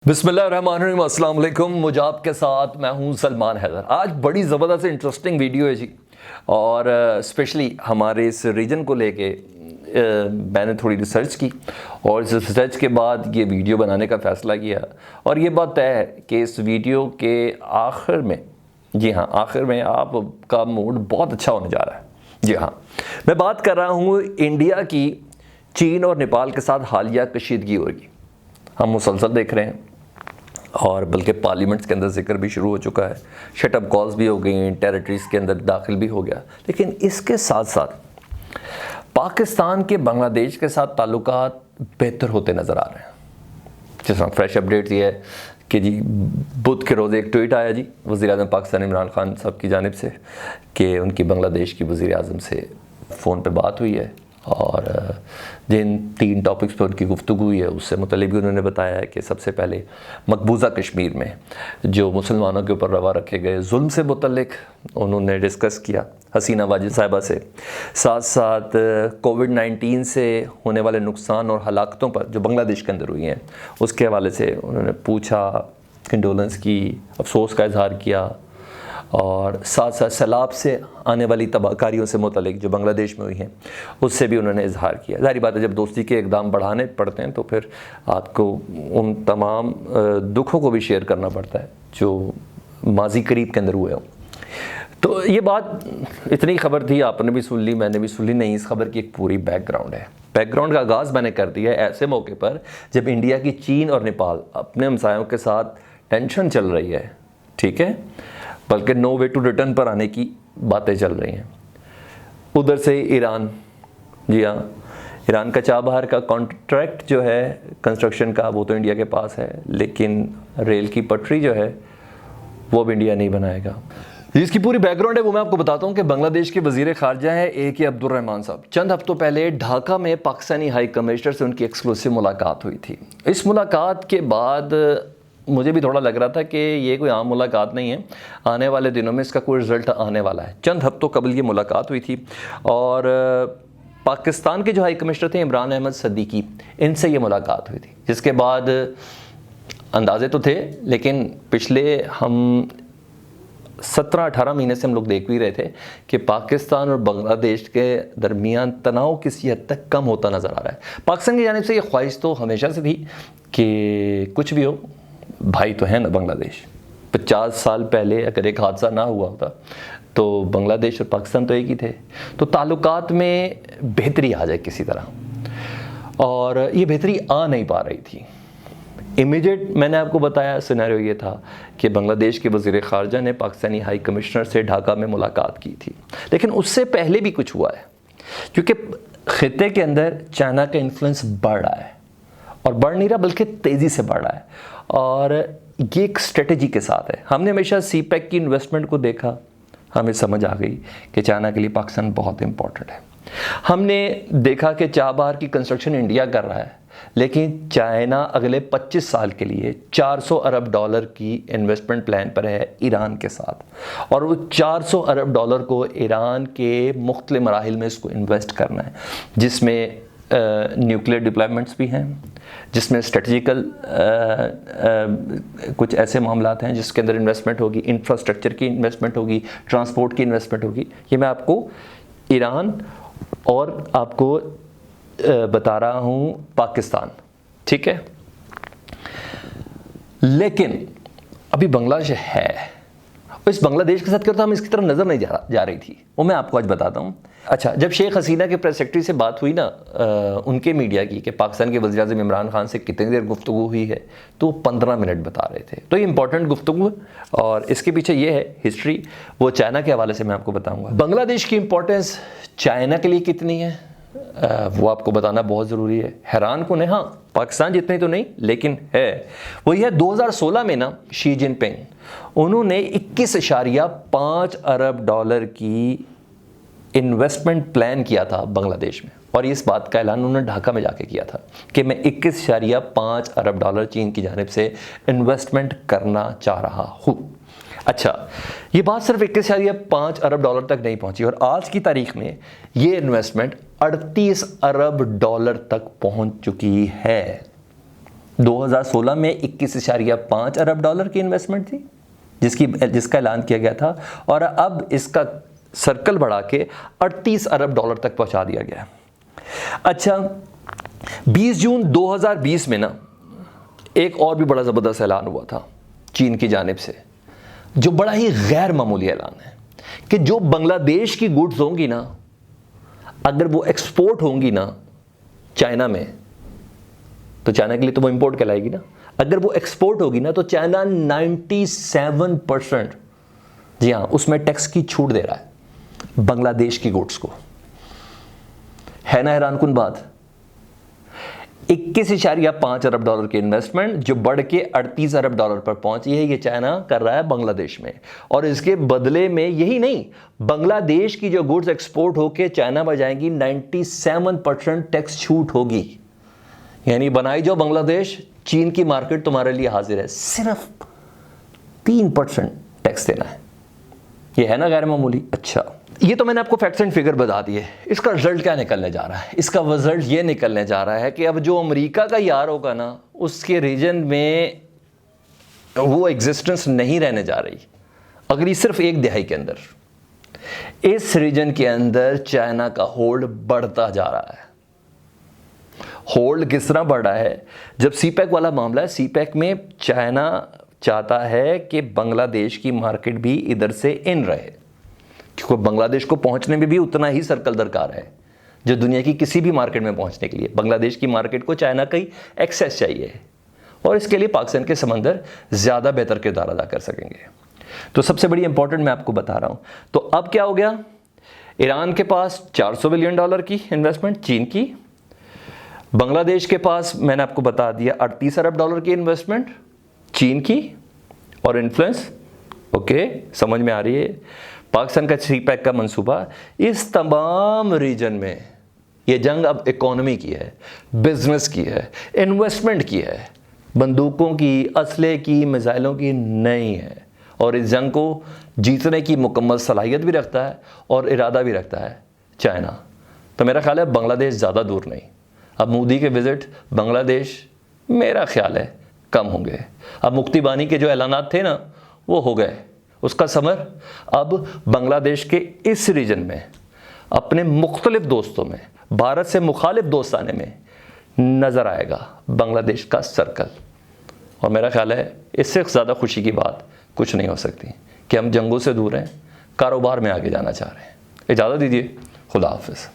बिस्मिल्लाहिर्रहमानिर्रहीम, अस्सलाम वालेकुम। मुजाब के साथ मैं हूं सलमान हैदर। आज बड़ी ज़बरदस्त इंटरेस्टिंग वीडियो है जी, और स्पेशली हमारे इस रीजन को लेके मैंने थोड़ी रिसर्च की और इस रिसर्च के बाद ये वीडियो बनाने का फ़ैसला किया। और ये बात तय है कि इस वीडियो के आखिर में, जी हाँ, आखिर में आपका मूड बहुत अच्छा होने जा रहा है। जी हाँ, मैं बात कर रहा हूँ इंडिया की चीन और नेपाल के साथ हालिया कशीदगी होगी। हम मुसलसल देख रहे हैं और बल्कि पार्लियामेंट्स के अंदर जिक्र भी शुरू हो चुका है, शटअप कॉल्स भी हो गई, टेरिटरीज़ के अंदर दाखिल भी हो गया। लेकिन इसके साथ साथ पाकिस्तान के बांग्लादेश के साथ ताल्लुकात बेहतर होते नज़र आ रहे हैं। जिस तरह फ्रेश अपडेट ये है कि जी बुध के रोज़ एक ट्वीट आया जी वज़ीर-ए-आज़म पाकिस्तान इमरान खान साहब की जानिब से कि उनकी बांग्लादेश की वज़ीर-ए-आज़म से फ़ोन पे बात हुई है और जिन 3 टॉपिक्स पर उनकी गुफ्तगू हुई है उससे मुतल्लिक़ भी उन्होंने बताया है कि सबसे पहले मकबूजा कश्मीर में जो मुसलमानों के ऊपर रवा रखे गए जुल्म से मुतल्लिक़ उन्होंने डिस्कस किया हसीना वाजिद साहिबा से। साथ साथ कोविड-19 से होने वाले नुकसान और हलाकतों पर जो बांग्लादेश के अंदर हुई हैं उसके हवाले से उन्होंने पूछा, कंडोलेंस की, अफसोस का इजहार किया और साथ साथ सैलाब से आने वाली तबाहकारियों से मुतल्लिक़ जो बांग्लादेश में हुई हैं उससे भी उन्होंने इजहार किया। ज़ाहिर बात है जब दोस्ती के इक़दाम बढ़ाने पड़ते हैं तो फिर आपको उन तमाम दुखों को भी शेयर करना पड़ता है जो माजी करीब के अंदर हुए हों। तो ये बात इतनी खबर थी, आपने भी सुन ली, मैंने भी सुन ली। नहीं, इस खबर की एक पूरी बैकग्राउंड है। बैकग्राउंड का आगाज़ मैंने कर दिया है ऐसे मौके पर जब इंडिया की चीन और नेपाल अपने हमसायों के साथ टेंशन चल रही है, ठीक है, बल्कि नो वे टू रिटर्न पर आने की बातें चल रही हैं। उधर से ईरान, जी हाँ, ईरान का चाबहार का कॉन्ट्रैक्ट जो है कंस्ट्रक्शन का वो तो इंडिया के पास है, लेकिन रेल की पटरी जो है वो भी इंडिया नहीं बनाएगा। इसकी पूरी बैकग्राउंड है वो मैं आपको बताता हूँ कि बांग्लादेश के वज़ीर ख़ारजा हैं AK अब्दुल रहमान साहब। चंद हफ्तों पहले ढाका में पाकिस्तानी हाई कमिश्नर से उनकी एक्सक्लूसिव मुलाकात हुई थी। इस मुलाकात के बाद मुझे भी थोड़ा लग रहा था कि ये कोई आम मुलाकात नहीं है, आने वाले दिनों में इसका कोई रिज़ल्ट आने वाला है। चंद हफ्तों कबल ये मुलाकात हुई थी और पाकिस्तान के जो हाई कमिश्नर थे इमरान अहमद सदीकी, इनसे ये मुलाकात हुई थी, जिसके बाद अंदाज़े तो थे लेकिन पिछले हम 17-18 महीने से हम लोग देख भी रहे थे कि पाकिस्तान और बांग्लादेश के दरमियान तनाव किसी हद तक कम होता नज़र आ रहा है। पाकिस्तान की जानिब से ये ख्वाहिश तो हमेशा से थी कि कुछ भी हो, भाई तो है ना बांग्लादेश। 50 साल पहले अगर एक हादसा ना हुआ होता तो बांग्लादेश और पाकिस्तान तो एक ही थे, तो ताल्लुकात में बेहतरी आ जाए किसी तरह, और ये बेहतरी आ नहीं पा रही थी। इमीडिएट मैंने आपको बताया सिनेरियो ये था कि बांग्लादेश के वज़ीर ख़ारजा ने पाकिस्तानी हाई कमिश्नर से ढाका में मुलाकात की थी, लेकिन उससे पहले भी कुछ हुआ है क्योंकि ख़ित्ते के अंदर चाइना का इन्फ्लुएंस बढ़ रहा है, और बढ़ नहीं रहा बल्कि तेज़ी से बढ़ रहा है, और ये एक स्ट्रेटजी के साथ है। हमने हमेशा CPEC की इन्वेस्टमेंट को देखा, हमें समझ आ गई कि चाइना के लिए पाकिस्तान बहुत इंपॉर्टेंट है। हमने देखा कि चाबहार की कंस्ट्रक्शन इंडिया कर रहा है, लेकिन चाइना अगले 25 साल के लिए $400 अरब की इन्वेस्टमेंट प्लान पर है ईरान के साथ, और वो $400 अरब को ईरान के मुख्तलिफ मराहिल में इसको इन्वेस्ट करना है, जिसमें न्यूक्लियर डिप्लॉयमेंट्स भी हैं, जिसमें स्ट्रेटजिकल कुछ ऐसे मामलात हैं जिसके अंदर इन्वेस्टमेंट होगी, इंफ्रास्ट्रक्चर की इन्वेस्टमेंट होगी, ट्रांसपोर्ट की इन्वेस्टमेंट होगी। ये मैं आपको ईरान और आपको बता रहा हूँ पाकिस्तान, ठीक है। लेकिन अभी बांग्लादेश है, इस बांग्लादेश के साथ क्या होता है, हम इसकी तरफ नज़र नहीं जा रही थी, वो मैं आपको आज बताता हूँ। अच्छा, जब शेख हसीना के प्रेस सेक्रेटरी से बात हुई ना उनके मीडिया की कि पाकिस्तान के वज़ीर-ए-आज़म इमरान खान से कितनी देर गुफ्तगू हुई है, तो 15 मिनट बता रहे थे। तो ये इंपॉर्टेंट गुफ्तगू है और इसके पीछे ये है हिस्ट्री, वो चाइना के हवाले से मैं आपको बताऊँगा। बांग्लादेश की इंपॉर्टेंस चाइना के लिए कितनी है वो आपको बताना बहुत ज़रूरी है। हैरान कौन है, हाँ, पाकिस्तान जितनी तो नहीं लेकिन है। वो यह 2016 में ना शी जिनपिंग उन्होंने 21.5 अरब डॉलर की इन्वेस्टमेंट प्लान किया था बांग्लादेश में, और इस बात का ऐलान उन्होंने ढाका में जाके किया था कि मैं 21.5 अरब डॉलर चीन की जानिब से इन्वेस्टमेंट करना चाह रहा हूँ। अच्छा, ये बात सिर्फ 21.5 अरब डॉलर तक नहीं पहुंची, और आज की तारीख में ये इन्वेस्टमेंट 38 अरब डॉलर तक पहुंच चुकी है। 2016 में 21.5 अरब डॉलर की इन्वेस्टमेंट थी जिसका ऐलान किया गया था, और अब इसका सर्कल बढ़ा के 38 अरब डॉलर तक पहुंचा दिया गया। अच्छा, 20 जून 2020 में ना एक और भी बड़ा ज़बरदस्त ऐलान हुआ था चीन की जानिब से, जो बड़ा ही गैर मामूली ऐलान है कि जो बांग्लादेश की गुड्स होंगी ना, अगर वो एक्सपोर्ट होंगी ना चाइना में, तो चाइना के लिए तो वो इंपोर्ट कहलाएगी ना, अगर वो एक्सपोर्ट होगी ना तो चाइना 97%, जी हाँ, उसमें टैक्स की छूट दे रहा है बांग्लादेश की गुड्स को। है ना हैरानकुन बात। 21.5 अरब डॉलर की इन्वेस्टमेंट जो बढ़ के 38 अरब डॉलर पर पहुंची है, ये चाइना कर रहा है बांग्लादेश में, और इसके बदले में यही नहीं, बांग्लादेश की जो गुड्स एक्सपोर्ट होके चाइना में जाएंगी 97% टैक्स छूट होगी। यानी बनाई जो बांग्लादेश, चीन की मार्केट तुम्हारे लिए हाजिर है, सिर्फ 3% टैक्स देना है। ये है ना गैर मामूली। अच्छा, ये तो मैंने आपको फैक्ट्स एंड फिगर बता दिए। इसका रिजल्ट क्या निकलने जा रहा है? इसका रिजल्ट ये निकलने जा रहा है कि अब जो अमेरिका का यार होगा ना, उसके रीजन में वो एग्जिस्टेंस नहीं रहने जा रही अगली सिर्फ 1 दिहाई के अंदर। इस रीजन के अंदर चाइना का होल्ड बढ़ता जा रहा है। होल्ड किस तरह बढ़ रहा है? जब सीपैक वाला मामला है, सीपैक में चाइना चाहता है कि बांग्लादेश की मार्केट भी इधर से इन रहे, क्योंकि बांग्लादेश को पहुंचने में भी उतना ही सर्कल दरकार है जो दुनिया की किसी भी मार्केट में पहुंचने के लिए। बांग्लादेश की मार्केट को चाइना का ही एक्सेस चाहिए, और इसके लिए पाकिस्तान के समंदर ज़्यादा बेहतर किरदार अदा कर सकेंगे। तो सबसे बड़ी इंपॉर्टेंट मैं आपको बता रहा हूं। तो अब क्या हो गया? ईरान के पास 400 बिलियन डॉलर की इन्वेस्टमेंट चीन की, बांग्लादेश के पास मैंने आपको बता दिया 38 अरब डॉलर की इन्वेस्टमेंट चीन की, और इन्फ्लुएंस ओके समझ में आ रही है। पाकिस्तान का सीपैक का मंसूबा, इस तमाम रीजन में ये जंग अब इकोनॉमी की है, बिजनेस की है, इन्वेस्टमेंट की है, बंदूकों की, असले की, मिसाइलों की नहीं है। और इस जंग को जीतने की मुकम्मल सलाहियत भी रखता है और इरादा भी रखता है चाइना। तो मेरा ख्याल है बांग्लादेश ज़्यादा दूर नहीं। अब मोदी के विज़िट बांग्लादेश मेरा ख्याल है कम होंगे। अब मुफ्ती बानी के जो ऐलानात थे ना, वो हो गए, उसका समर अब बांग्लादेश के इस रीजन में अपने मुख्तलिफ दोस्तों में, भारत से मुखालिफ दोस्ताने में नज़र आएगा बांग्लादेश का सर्कल। और मेरा ख्याल है इससे ज़्यादा खुशी की बात कुछ नहीं हो सकती कि हम जंगों से दूर हैं, कारोबार में आगे जाना चाह रहे हैं। इजाज़त दीजिए, खुदा हाफिज़।